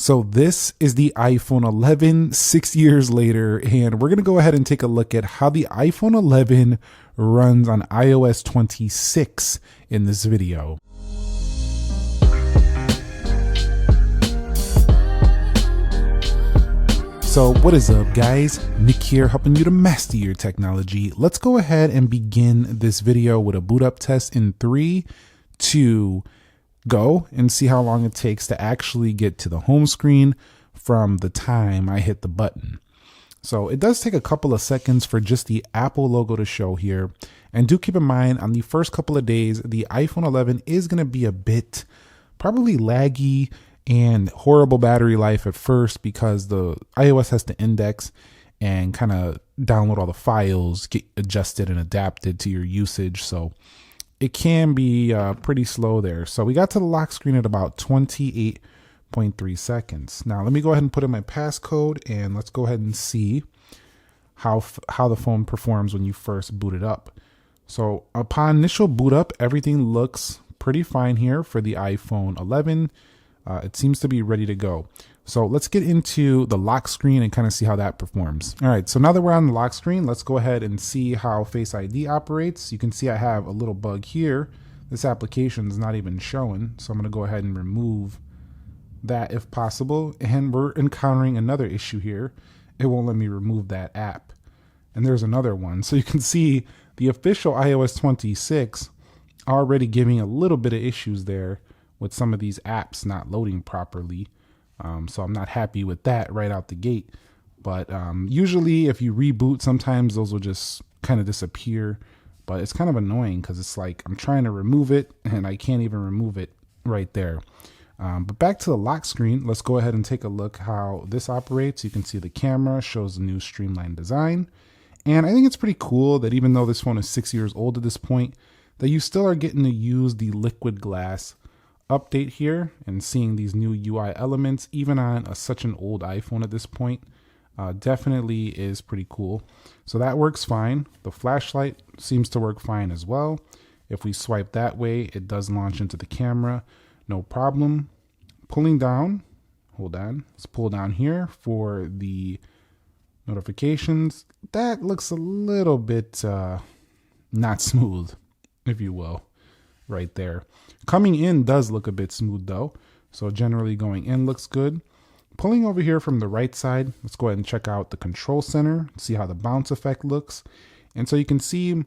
So this is the iPhone 11 6 years later, and we're going to go ahead and take a look at how the iPhone 11 runs on iOS 26 in this video. So what is up, guys? Nick here, helping you to master your technology. Let's go ahead and begin this video with a boot up test in 3, 2, go, and see how long it takes to actually get to the home screen from the time I hit the button. So it does take a couple of seconds for just the Apple logo to show here. And do keep in mind, on the first couple of days, the iPhone 11 is going to be a bit probably laggy and horrible battery life at first, because the iOS has to index and kind of download all the files, get adjusted and adapted to your usage. So it can be pretty slow there. So we got to the lock screen at about 28.3 seconds. Now let me go ahead and put in my passcode, and let's go ahead and see how the phone performs when you first boot it up. So upon initial boot up, everything looks pretty fine here for the iPhone 11. It seems to be ready to go. So let's get into the lock screen and kind of see how that performs. All right, so now that we're on the lock screen, let's go ahead and see how Face ID operates. You can see I have a little bug here. This application is not even showing, so I'm going to go ahead and remove that if possible. And we're encountering another issue here. It won't let me remove that app. And there's another one. So you can see the official iOS 26 already giving a little bit of issues there with some of these apps not loading properly. So I'm not happy with that right out the gate. But usually if you reboot, sometimes those will just kind of disappear. But it's kind of annoying because it's like I'm trying to remove it and I can't even remove it right there. But back to the lock screen, let's go ahead and take a look how this operates. You can see the camera shows the new streamlined design. And I think it's pretty cool that even though this phone is 6 years old at this point, that you still are getting to use the liquid glass update here and seeing these new UI elements even on such an old iPhone at this point. Definitely is pretty cool. So that works fine. The flashlight seems to work fine as well. If we swipe that way, it does launch into the camera, no problem. Pulling down, hold on, let's pull down here for the notifications. That looks a little bit not smooth, if you will, right there. Coming in does look a bit smooth though. So generally going in looks good. Pulling over here from the right side, let's go ahead and check out the control center, see how the bounce effect looks. And so you can see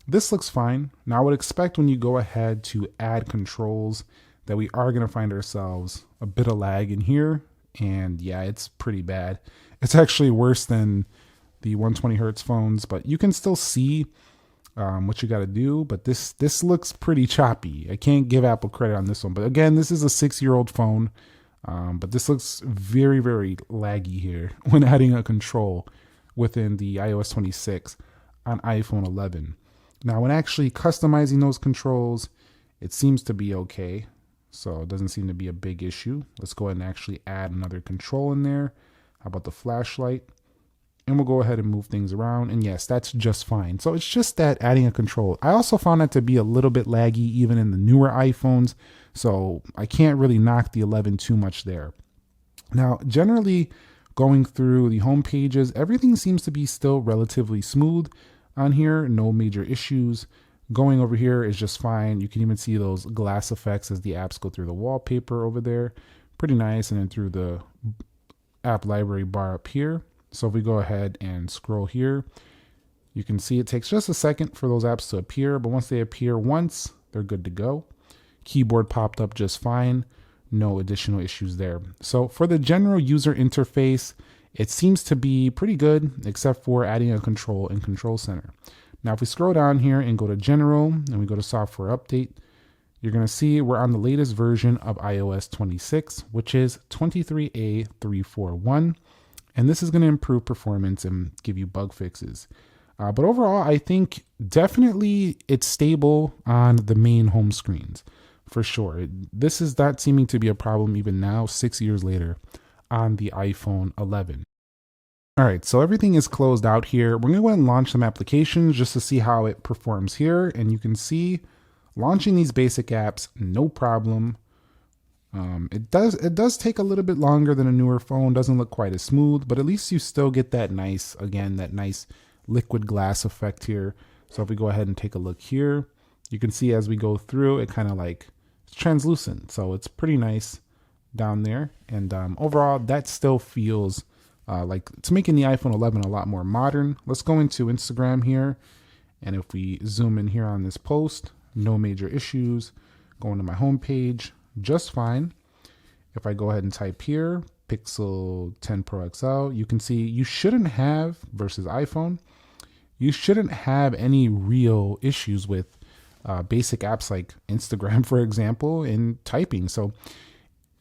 this looks fine. Now I would expect when you go ahead to add controls that we are going to find ourselves a bit of lag in here. And yeah, it's pretty bad. It's actually worse than the 120 hertz phones, but you can still see what you got to do. But this looks pretty choppy. I can't give Apple credit on this one, but again, this is a 6-year-old phone. But this looks very, very laggy here when adding a control within the iOS 26 on iPhone 11. Now, when actually customizing those controls, it seems to be okay. So it doesn't seem to be a big issue. Let's go ahead and actually add another control in there. How about the flashlight? And we'll go ahead and move things around. And yes, that's just fine. So it's just that adding a control. I also found that to be a little bit laggy even in the newer iPhones. So I can't really knock the 11 too much there. Now, generally going through the home pages, everything seems to be still relatively smooth on here. No major issues. Going over here is just fine. You can even see those glass effects as the apps go through the wallpaper over there. Pretty nice. And then through the app library bar up here. So if we go ahead and scroll here, you can see it takes just a second for those apps to appear, but once they appear once, they're good to go. Keyboard popped up just fine. No additional issues there. So for the general user interface, it seems to be pretty good, except for adding a control in Control Center. Now, if we scroll down here and go to General and we go to Software Update, you're going to see we're on the latest version of iOS 26, which is 23A341. And this is going to improve performance and give you bug fixes. But overall, I think definitely it's stable on the main home screens for sure. This is not seeming to be a problem even now, 6 years later on the iPhone 11. All right, so everything is closed out here. We're going to go ahead and launch some applications just to see how it performs here. And you can see launching these basic apps, no problem. It does take a little bit longer than a newer phone. Doesn't look quite as smooth, but at least you still get that nice, again, that nice liquid glass effect here. So if we go ahead and take a look here, you can see as we go through, it kind of like it's translucent. So it's pretty nice down there. And overall, that still feels like it's making the iPhone 11 a lot more modern. Let's go into Instagram here. And if we zoom in here on this post, no major issues. Going to my home page, just fine. If I go ahead and type here, Pixel 10 Pro XL, you can see you shouldn't have, versus iPhone, you shouldn't have any real issues with basic apps like Instagram, for example, in typing. So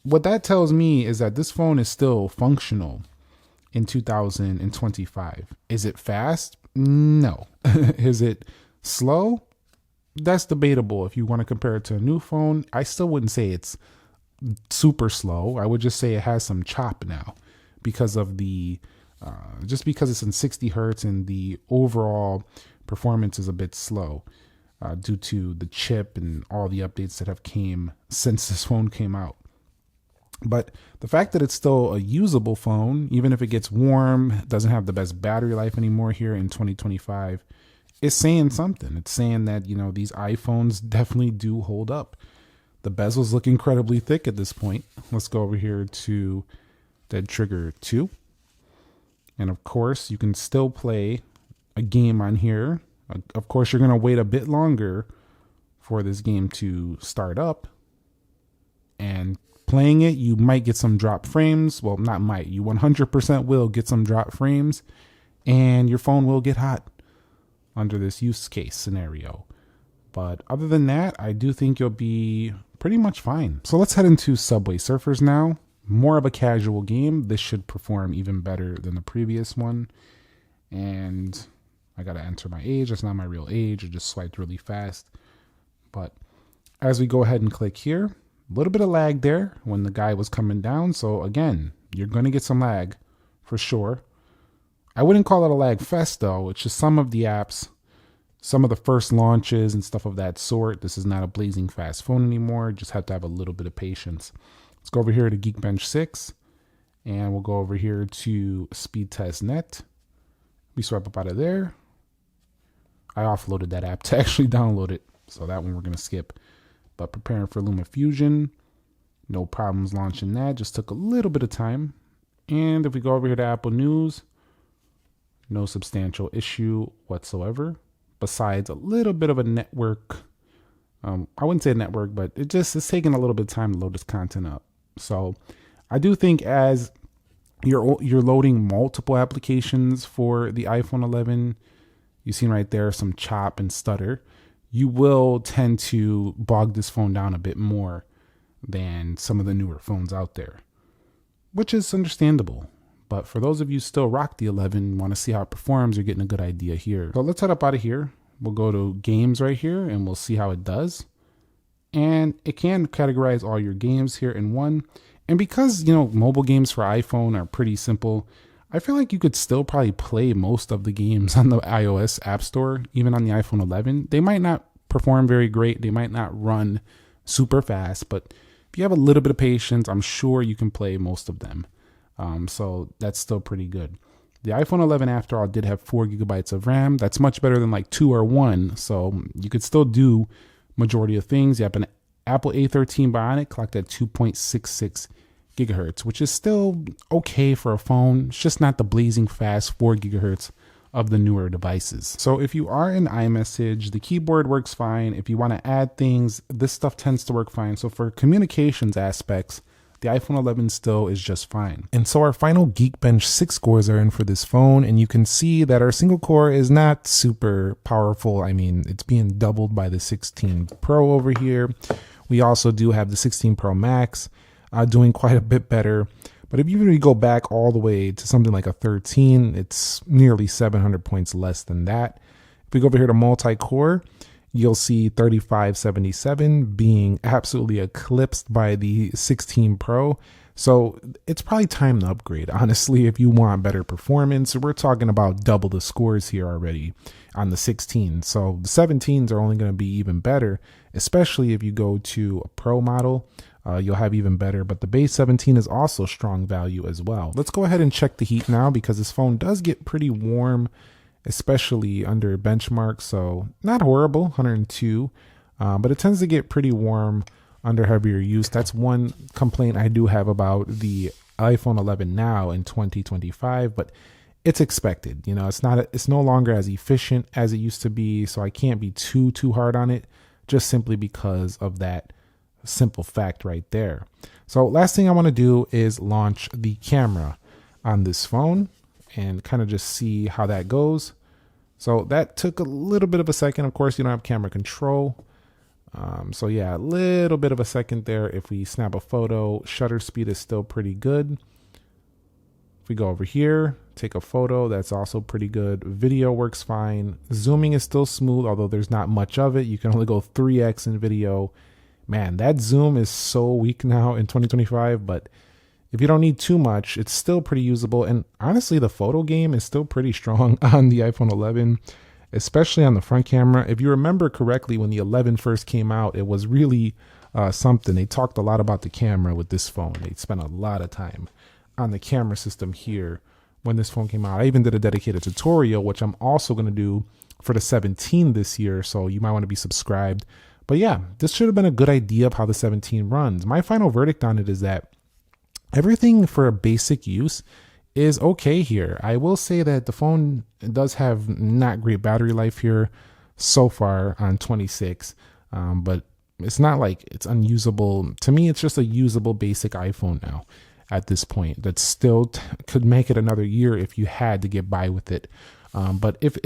what that tells me is that this phone is still functional in 2025. Is it fast? No. Is it slow? That's debatable. If you want to compare it to a new phone, I still wouldn't say it's super slow. I would just say it has some chop now because of the just because it's in 60 hertz and the overall performance is a bit slow due to the chip and all the updates that have came since this phone came out. But the fact that it's still a usable phone, even if it gets warm, doesn't have the best battery life anymore here in 2025, is saying something. It's saying that, you know, these iPhones definitely do hold up. The bezels look incredibly thick at this point. Let's go over here to Dead Trigger 2. And of course, you can still play a game on here. Of course, you're going to wait a bit longer for this game to start up. And playing it, you might get some drop frames. Well, not might. You 100% will get some drop frames. And your phone will get hot under this use case scenario. But other than that, I do think you'll be pretty much fine. So let's head into Subway Surfers now. More of a casual game. This should perform even better than the previous one. And I gotta enter my age. That's not my real age. I just swiped really fast. But as we go ahead and click here, a little bit of lag there when the guy was coming down. So again, you're gonna get some lag for sure. I wouldn't call it a lag fest though. It's just some of the apps, some of the first launches and stuff of that sort. This is not a blazing fast phone anymore. Just have to have a little bit of patience. Let's go over here to Geekbench 6 and we'll go over here to Speed Test Net. We swipe up out of there. I offloaded that app to actually download it. So that one we're going to skip. But preparing for LumaFusion. No problems launching that. Just took a little bit of time. And if we go over here to Apple News, no substantial issue whatsoever. Besides a little bit of a network. I wouldn't say network, but it's taking a little bit of time to load this content up. So I do think as you're loading multiple applications for the iPhone 11, you've seen right there some chop and stutter. You will tend to bog this phone down a bit more than some of the newer phones out there, which is understandable. But for those of you still rock the 11, want to see how it performs, you're getting a good idea here. So let's head up out of here. We'll go to games right here and we'll see how it does. And it can categorize all your games here in one. And because, you know, mobile games for iPhone are pretty simple, I feel like you could still probably play most of the games on the iOS App Store, even on the iPhone 11. They might not perform very great. They might not run super fast, but if you have a little bit of patience, I'm sure you can play most of them. So that's still pretty good. The iPhone 11, after all, did have 4 gigabytes of RAM. That's much better than like 2 or 1. So you could still do majority of things. You have an Apple A13 Bionic clocked at 2.66 gigahertz, which is still okay for a phone. It's just not the blazing fast 4 gigahertz of the newer devices. So if you are in iMessage, the keyboard works fine. If you want to add things, this stuff tends to work fine. So for communications aspects, the iPhone 11 still is just fine. And so our final Geekbench 6 scores are in for this phone, and you can see that our single core is not super powerful. I mean, it's being doubled by the 16 Pro over here. We also do have the 16 Pro Max doing quite a bit better. But if you really go back all the way to something like a 13, it's nearly 700 points less than that. If we go over here to multi-core, you'll see 3577 being absolutely eclipsed by the 16 Pro. So it's probably time to upgrade, honestly, if you want better performance. We're talking about double the scores here already on the 16. So the 17s are only going to be even better, especially if you go to a Pro model. you'll have even better. But the base 17 is also strong value as well. Let's go ahead and check the heat now, because this phone does get pretty warm, especially under benchmark. So not horrible, 102, but it tends to get pretty warm under heavier use. That's one complaint I do have about the iPhone 11 now in 2025, but it's expected. You know, it's no longer as efficient as it used to be, so I can't be too hard on it, just simply because of that simple fact right there. So last thing I want to do is launch the camera on this phone and kind of just see how that goes. So that took a little bit of a second. Of course, you don't have camera control. So yeah, a little bit of a second there. If we snap a photo, shutter speed is still pretty good. If we go over here, take a photo, that's also pretty good. Video works fine. Zooming is still smooth, although there's not much of it. You can only go 3x in video. Man, that zoom is so weak now in 2025, but if you don't need too much, it's still pretty usable. And honestly, the photo game is still pretty strong on the iPhone 11. Especially on the front camera. If you remember correctly, when the 11 first came out, it was really something. They talked a lot about the camera with this phone. They spent a lot of time on the camera system here when this phone came out. I even did a dedicated tutorial, which I'm also going to do for the 17 this year, so you might want to be subscribed. But yeah, this should have been a good idea of how the 17 runs. My final verdict on it is that everything for a basic use is okay here. I will say that the phone does have not great battery life here so far on 26, but it's not like it's unusable. To me, it's just a usable basic iPhone now at this point that still could make it another year if you had to get by with it. But if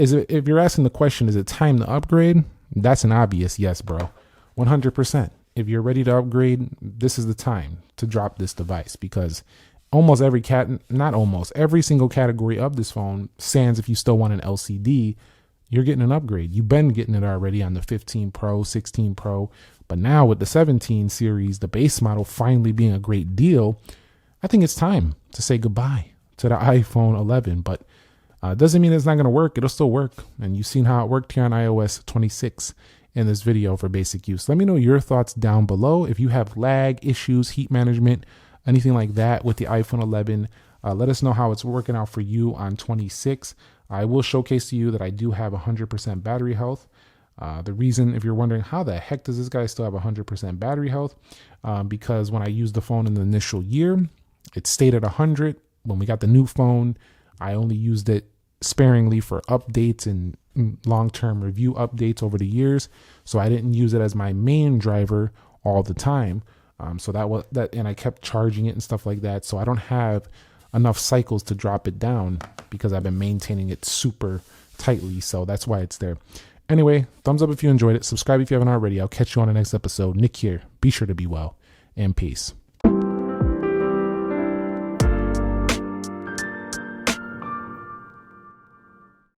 you're asking the question, is it time to upgrade? That's an obvious yes, bro. 100%. If you're ready to upgrade, this is the time to drop this device, because every single category of this phone, sans if you still want an LCD, you're getting an upgrade. You've been getting it already on the 15 Pro, 16 Pro, but now with the 17 series, the base model finally being a great deal, I think it's time to say goodbye to the iPhone 11. But doesn't mean it's not going to work. It'll still work. And you've seen how it worked here on iOS 26 in this video for basic use. Let me know your thoughts down below. If you have lag issues, heat management, anything like that with the iPhone 11, let us know how it's working out for you on 26. I will showcase to you that I do have 100% battery health. The reason, if you're wondering how the heck does this guy still have 100% battery health, because when I used the phone in the initial year, it stayed at 100. When we got the new phone, I only used it sparingly for updates and long-term review updates over the years. So I didn't use it as my main driver all the time. So that was that, and I kept charging it and stuff like that. So I don't have enough cycles to drop it down because I've been maintaining it super tightly. So that's why it's there. Anyway, thumbs up if you enjoyed it. Subscribe if you haven't already. I'll catch you on the next episode. Nick here. Be sure to be well, and peace.